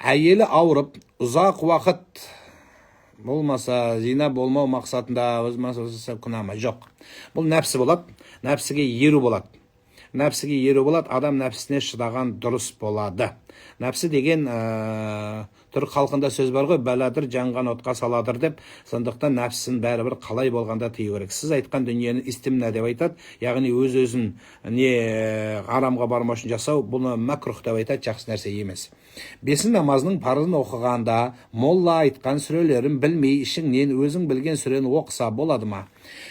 әйелі ауырып, ұзақ уақыт болмаса, зина болмау мақсатында өзі күнәма жоқ. Бұл нәпсі болады, нәпсіге еру болады. Нәпсіге еру болады, адам нәпсісіне шыдаған дұрыс болады. Нәпсі деген түрік халқында сөз бар ғой, бәләдір жанған отқа саладыр деп. Сондықтан нәпсісін бәрібір қалай болғанда тыю керек. Сіз айтқан дүниені истимна деп айтады, яғни өз-өзін арамға бармау үшін жасау, бұны мәкрух деп айтады, жақсы нәрсе емес. Бесін намазының парызын оқығанда молла айтқан сүрелерін білмей ішіңнен өзің білген сүрені оқыса болады ма?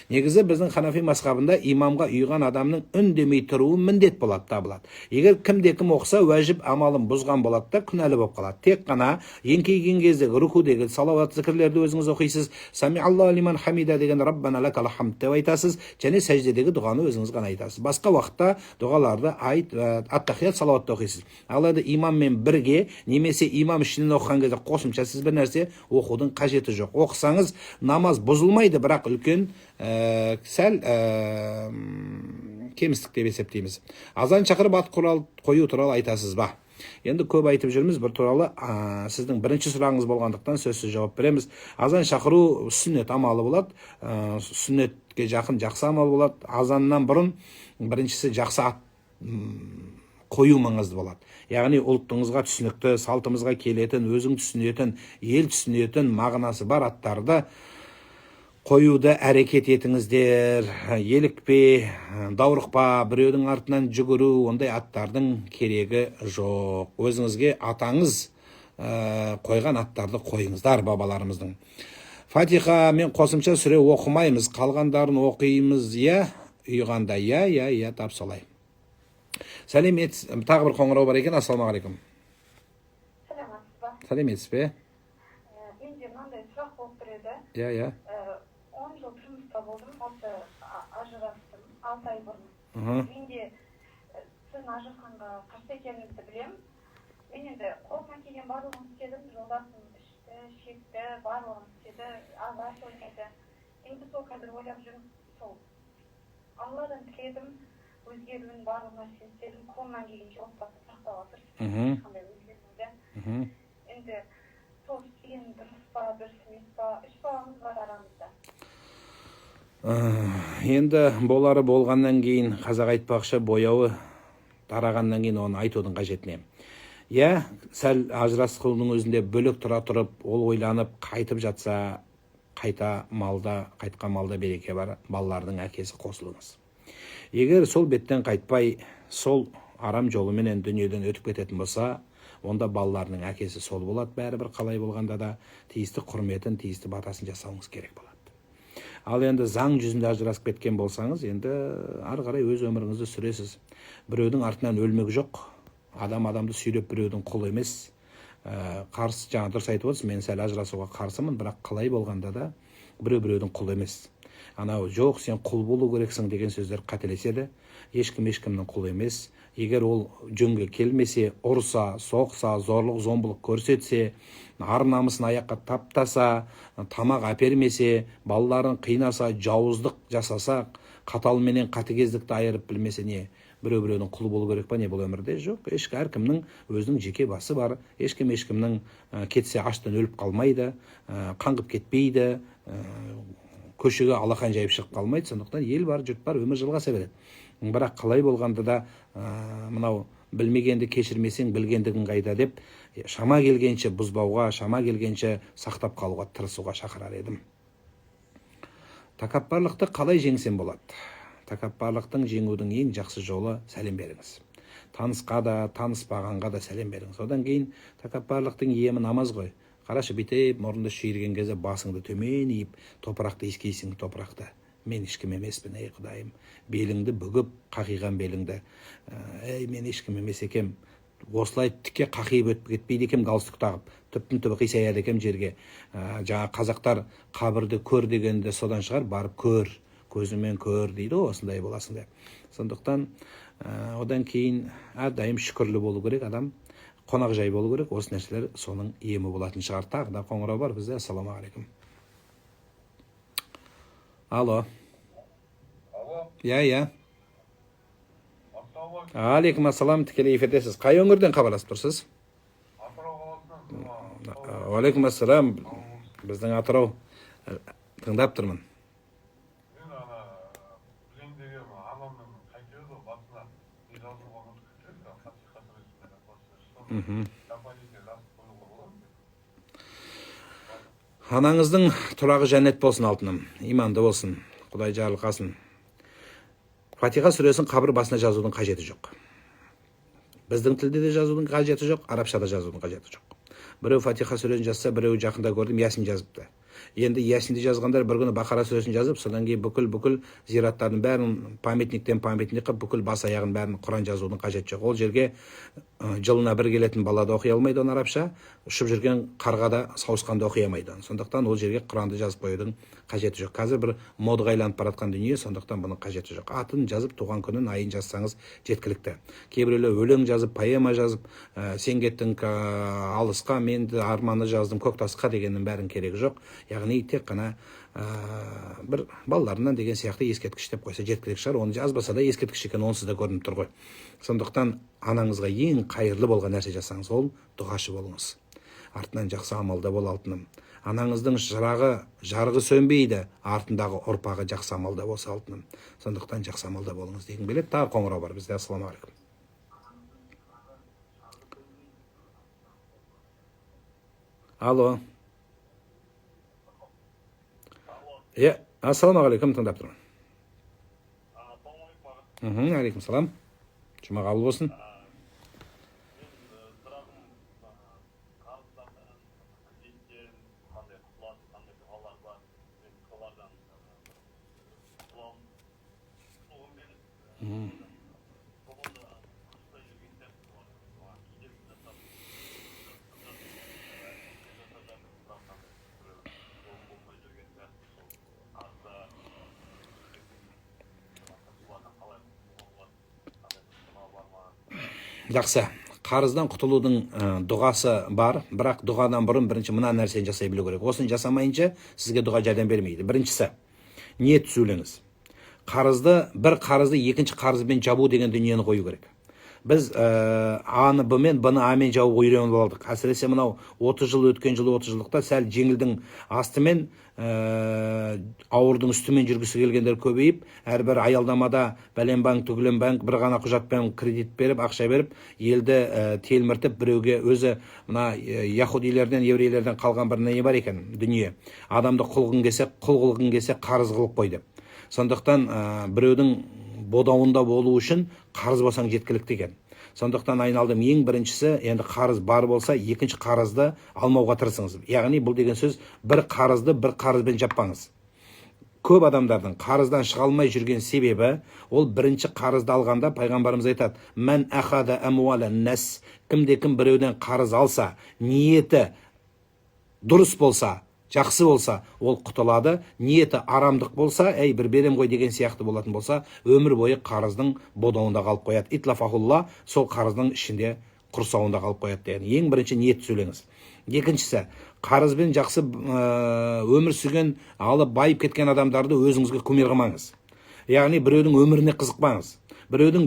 Негізі біздің ханафи мазхабында имамға ұйыған адамның үндемей тұруы міндет болады, табылады. Егер кім оқыса, уәжіп амалын бұзған болады да, күнәлі болып қалады. Тек қана еңкейген кездегі рукудегі салауат зікірлерді өзіңіз оқисыз, сами аллаху лиман хамида деген раббана лакал хамд деп айтасыз, және сәждедегі дұғаны өзіңіз ғана айтасыз. Басқа уақытта дұғаларды ат-тахият салауатты оқисыз. Алайда имаммен бірге немесе имам ішінен оқыған кезде қосымша сіз бір нәрсе оқудың қажеті жоқ. Оқысаңыз намаз бұзылмайды, бірақ үлкен сәл кемістік деп есептейміз. Азан шақырып ат қою туралы айтасыз ба? Енді көп айтып жүрміз, бір туралы сіздің бірінші сұрағыңыз болғандықтан сөзсіз жауап береміз. Азан шақыру сүннет амалы болады, сүннетке жақын жақсы амал болады. Азаннан бұрын біріншісі жақсы ат қою маңызды болады. Яғни ұлттыңызға түсінікті, салтымызға келетін, өзің түсінетін, ел түсінетін мағынасы бар аттарды қоюды әрекет етіңіздер. Елікпе, даурықпа, біреудің артынан жүгіру, ондай аттардың керегі жоқ. Өзіңізге атаңыз қойған аттарды қойыңыздар, бабаларымыздың. Фатиха мен қосымша сүре оқымаймыз, қалғандарын оқимыз, ұйығанда, тап солай. Сәлеметсіз, тағы бір қоңырау бар екен. Ассалаумағалейкум. Сәлеметсіз бе? Менде мынандай сұрақ болып тұр еді. 10 жыл тұрмыста болдым, осы ажырастым, 6 ай бұрын. Менде сіздің ажырасқанға қарсы екеніңізді білем. Мен енді қолымнан келген барлығын істедім, жолдасым ішті, шекті, барлығын істеді, азар ойнайды. Енді сол қазір ойлап жүрмін, сол Алладан тіледім, өзгеруін барлық нәрсе істедім, қолымнан келгенше отбасы сақтауға тырыстым, ешқандай өзгермеді. Енді сол істеген дұрыс па, дұрыс емес па, 3 баламыз бар арамызда. Енді болары болғаннан кейін, қазақ айтпақшы, бояуы тарағаннан кейін оны айтудың қажеті не? Сәл ажырасқының өзінде бөлек тұра тұрып, ол ойланып, қайтып жатса, қайтқан малда береке бар, балалардың әкесі қосылыңыз. Егер сол беттен қайтпай, сол арам жолыменен дүниеден өтіп кететін болса, онда балаларының әкесі сол болады, бәрібір қалай болғанда да тиісті құрметін, тиісті батасын жасауыңыз керек болады. Ал енді заң жүзінде ажырасып кеткен болсаңыз, енді ары қарай өз өміріңізді сүресіз. Біреудің артынан өлмек жоқ. Адамды сүйреп біреудің құл емес. Қарсы, жаңа дұрыс айтып отырсыз, мен сәл ажырасуға қарсымын, бірақ қалай болғанда да біреудің құл емес. Анау жоқ, сен құл болу керексің деген сөздер қателеседі. Ешкімнің құл емес. Егер ол жөнге келмесе, ұрса, соқса, зорлық, зомбылық көрсетсе, ар намысын аяққа таптаса, тамақ әпермесе, балаларын қинаса, жауыздық жасаса, қаталменен қатыгездікті айырып білмесе, не біреудің құлы болу керек па, не бұл өмірде? Жоқ, әркімнің өзінің жеке басы бар. Ешкімнің кетсе аштан өліп қалмайды, қаңғып кетпейді, көшеге алақан жайып шығып қалмайды. Сондықтан ел бар, жұрт бар, өмір жалғаса береді. Бірақ қалай болғанда да мынау білмегенді кешірмесең білгендігін қайда деп, шама келгенше бұзбауға, шама келгенше сақтап қалуға тырысуға шақырар едім. Тәкаппарлықты қалай жеңсем болады? Тәкаппарлықтың жеңудің ең жақсы жолы сәлем беріңіз. Танысқа да, таныспағанға да сәлем беріңіз. Одан кейін тәкаппарлықтың емі намаз ғой. Қарашы, бүйтіп мұрынды шүйірген кезде басыңды төмен иіп, топырақты иіскейсің, топырақты. Мен ешкім емеспін, ей Құдайым. Беліңді бүгіп, қақиған беліңді. Мен ешкім емес екем. Осылай тіке қақиып өтіп кетпейді екем, галстук тағып. Түптің-түбі қисаяды екем жерге. Жаңа қазақтар қабірді көр дегенде содан шығар, барып көр, көзімен көр дейді, осындай боласың деп. Сондықтан одан кейін әрдайым шүкірлі болу керек адам. Қонақ жай болу керек, осы нәрселер соның емі болатын шығар. Тағы да қоңырау бар бізде. Ассалаумағалейкум. Алло. Я. Алейкум ассалам, тікелей эфирдесіз. Қай өңірден хабарласып тұрсыз? Алейкум ассалам. Біздің Атырау. Тыңдап тұрмын. Мен ана білендегі анамның қайтеді ғой басына не жазуға ұмытып кетеді, фатиха сүресімен бастайды. Компанияға жазып қоюға болады. Анаңыздың тұрағы жәннет болсын алтыным, иманды болсын, Құдай жарылқасын. Фатиха сүресін қабір басына жазудың қажеті жоқ. Біздің тілде де жазудың қажеті жоқ, арабшада жазудың қажеті жоқ. Біреу Фатиха сүресін жазса, біреу жақында көрдім Ясин жазыпты. Енді Ясинді жазғандар бір күні Бақара сүресін жазып, содан кейін бүкіл зираттардың бәрін памятниктен памятник қылып, бүкіл бас аяғын бәрін Құран жазудың қажеті жоқ. Ол жерге жылына бір келетін бала да оқи алмайды оны арабша, ұшып жүрген қарға да сауысқанды оқи алмайды. Сондықтан ол жерге Құранды жазып қоюдың қажеті жоқ. Қазір бір модаға айналып бара жатқан дүние, сондықтан бұның қажеті жоқ. Атын жазып, туған күнін, айын жазсаңыз жеткілікті. Кейбіреулер өлең жазып, поэма жазып, сен кеттің алысқа, мен арманы жаздым көктасқа дегеннің бәрін керегі жоқ. Яғни тек қана бір балаларынан деген сияқты ескерткіш деп қойса жеткілікті шығар. Оны жазбаса да ескерткіш екен, онсыз да көрініп тұр ғой. Сондықтан анаңызға ең қайырлы болған нәрсе жасаңыз, ол дұғашы болыңыз. Артынан жақсы амалда бол алтыным. Анаңыздың жарығы сөнбейді, артындағы ұрпағы жақсы амалда болса алтыным. Сондықтан жақсы амалда болыңыз деген келеді. Тағы қоңырау бар бізде. Ассалаумағалейкум. Алло. Ассалаумағалейкум, тыңдап тұрмын. Алейкум салам. Жұма қабыл болсын. Жақсы. Қарыздан құтылудың дұғасы бар, бірақ дұғадан бұрын бірінші мына нәрсені жасай білу керек. Осыны жасамайынша сізге дұға жәрдем бермейді. Біріншісі, ниет сөйлеңіз. Бір қарызды екінші қарызбен жабу деген дүниені қою керек. Біз аны бұмен, бұны амен жауып үйреніп алдық. Әсіресе мынау 30 жыл өткен жылы 30 жылдықта сәл жеңілдің астымен ауырдың үстімен жүргісі келгендер көбейіп, әрбір аялдамада бәлен банк, түгілен банк бір ғана құжатпен кредит беріп, ақша беріп, елді телміртіп, біреуге өзі мына яхудилерден, еврейлерден қалған бір не бар екен дүние. Адамды құл қылғың келсе қарыз қылып қойды. Сондықтан біреудің бодауында болу үшін қарыз болсаң жеткілікті екен. Сондықтан айналдым, ең біріншісі, енді қарыз бар болса, екінші қарызды алмауға тырысыңыз. Яғни бұл деген сөз, бір қарызды бір қарызбен жаппаңыз. Көп адамдардың қарыздан шыға алмай жүрген себебі, ол бірінші қарызды алғанда пайғамбарымыз айтады: "Мән ахада амуала нас", кімде-кім біреуден қарыз алса, ниеті дұрыс болса, жақсы болса, ол құтылады. Ниеті арамдық болса, бір берем ғой деген сияқты болатын болса, өмір бойы қарыздың бодауында қалып қояды. Итлафахулла, сол қарыздың ішінде құрсауында қалып қояды деген. Ең бірінші ниет сөйлеңіз. Екіншісі, қарызбен жақсы өмір сүрген, алып байып кеткен адамдарды өзіңізге кумир қылмаңыз. Яғни біреудің өміріне қызықпаңыз. Біреудің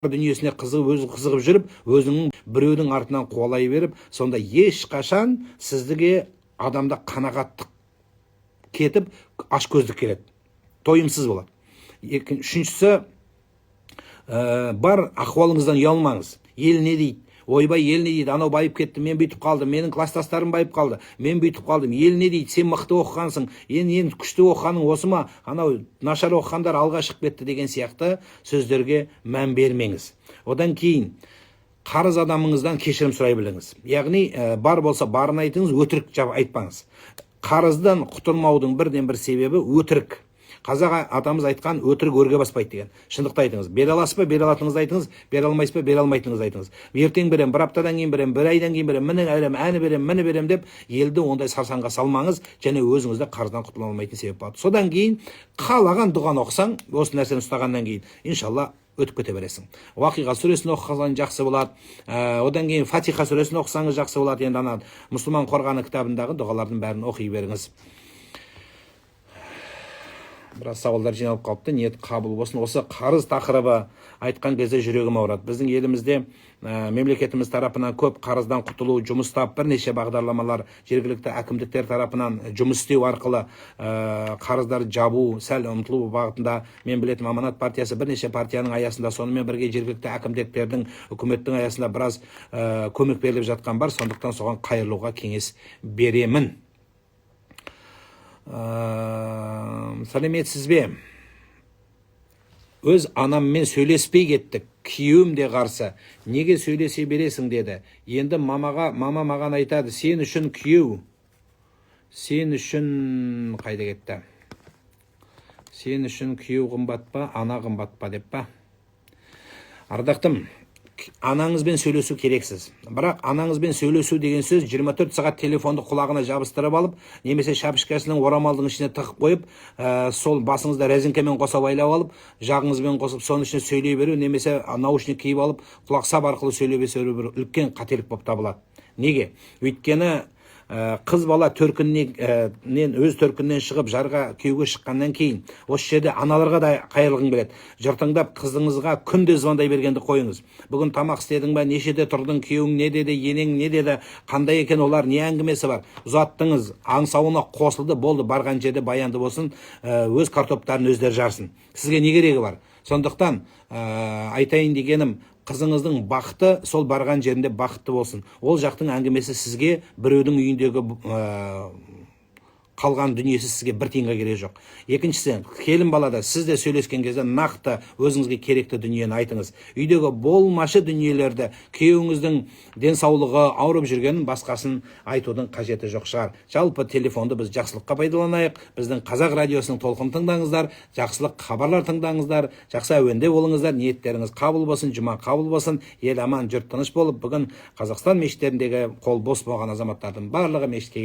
дүниесіне қызығып жүріп, өзінің біреудің артынан қуалай беріп, сонда ешқашан сіздіге адамда қанағаттық кетіп, ашкөздік келеді. Тойымсыз болады. Үшіншісі, бар ахуалыңыздан ұялмаңыз. Ел не дейді? Ойбай, ел не дейді? Анау байып кетті, мен бүйтіп қалдым, менің кластастарым байып қалды, мен бүйтіп қалдым. Ел не дейді? Сен мықты оқығансың, ең күшті оқығаның осы ма? Анау нашар оқығандар алға шығып кетті деген сияқты сөздерге мән бермеңіз. Одан кейін қарыз адамыңыздан кешірім сұрай біліңіз. Яғни бар болса барын айтыңыз, өтірік айтпаңыз. Қарыздан құтылмаудың бірден бір себебі өтірік. Қазақ атамыз айтқан, өтірік өрге баспайды деген. Шындықты айтыңыз. Бере аласыз ба, бере алатыныңызды айтыңыз, бере алмайсыз ба, бере алмайтыныңызды айтыңыз. Ертең берем, бір аптадан кейін берем, бір айдан кейін берем, міне берем деп елді ондай сарсаңға салмаңыз, және өзіңізді қарыздан құтыла алмайтын себеп болады. Содан кейін қалаған дұғаны оқысаң, осы нәрсені ұстағаннан кейін, иншалла өтіп кете бересің. Уақиға сүресін оқысаң жақсы болады. Одан кейін Фатиха сүресін оқысаңыз жақсы болады. Енді ана мұсылман қорғаны кітабындағы дұғалардың бәрін оқи беріңіз. біраз сауалдар жиналып қалыпты. Ниет қабыл болсын. Осы қарыз тақырыбы айтқан кезде жүрегім ауырады. Біздің елімізде мемлекетіміз тарапынан көп қарыздан құтылу, жұмыстап бірнеше бағдарламалар жергілікті әкімдіктер тарапынан жұмыс істеу арқылы қарыздар жабу, сәл ұмтылу бағытында мен білетін Аманат партиясы бірнеше партияның аясында, сонымен бірге жергілікті әкімдіктердің, үкіметтің аясында біраз көмек беріліп жатқан бар. Сондықтан соған қайырлуға кеңес беремін. Сәлеметсіз бе? Өз анаммен сөйлеспей кеттік. Күйеуім де қарсы. Неге сөйлесе бересің деді. Енді мама маған айтады, сен үшін күйеу. Сен үшін қайда кетті? Сен үшін күйеу қымбат па, ана қымбат па деп па? Ардақтым, анаңызбен сөйлесу керексіз. Бірақ анаңызбен сөйлесу деген сөз 24 сағат телефонды құлағына жабыстырып алып, немесе шапышкасының орамалдың ішіне тығып қойып, сол басыңызда резинкамен қоса байлап алып, жағыңызбен қосып, соның ішіне сөйлей беру, немесе наушник киіп алып, құлақсап арқылы сөйлей беру бір үлкен қателік болып табылады. Неге? Өйткені қыз бала өз төркіннен шығып жарға күйеуге шыққаннан кейін осы жерде аналарға да қайырлығым келеді. Жыртыңдап қызыңызға күнде звондай бергенді қойыңыз. Бүгін тамақ істедің ба, нешеде тұрдың, күйеуің не деді, енең не деді, қандай екен олар, не әңгімесі бар. Ұзаттыңыз, аңсауына қосылды, болды, барған жерде баянды болсын, өз картоптарын өздері жарсын. Сізге не керегі бар? Сондықтан айтайын дегенім, қызыңыздың бақыты сол барған жерінде бақытты болсын. Ол жақтың әңгімесі сізге, біреудің үйіндегі қалған дүниесі сізге бір тиынға керек жоқ. Екіншісі, келін балада сіз де сөйлескен кезде нақты өзіңізге керекті дүниені айтыңыз. Үйдегі болмашы дүниелерді, күйеуіңіздің денсаулығы ауырып жүргенін басқасын айтудың қажеті жоқ шығар. Жалпы телефонды біз жақсылыққа пайдаланайық. Біздің Қазақ радиосының толқын тыңдаңыздар, жақсылық хабарлар тыңдаңыздар, жақсы әуенде болыңыздар, ниеттеріңіз қабыл болсын, жұма қабыл болсын, ел аман, жұрт тыныш болып, бүгін Қазақстан мешіттеріндегі қол бос болған азаматтардың барлығы мешітке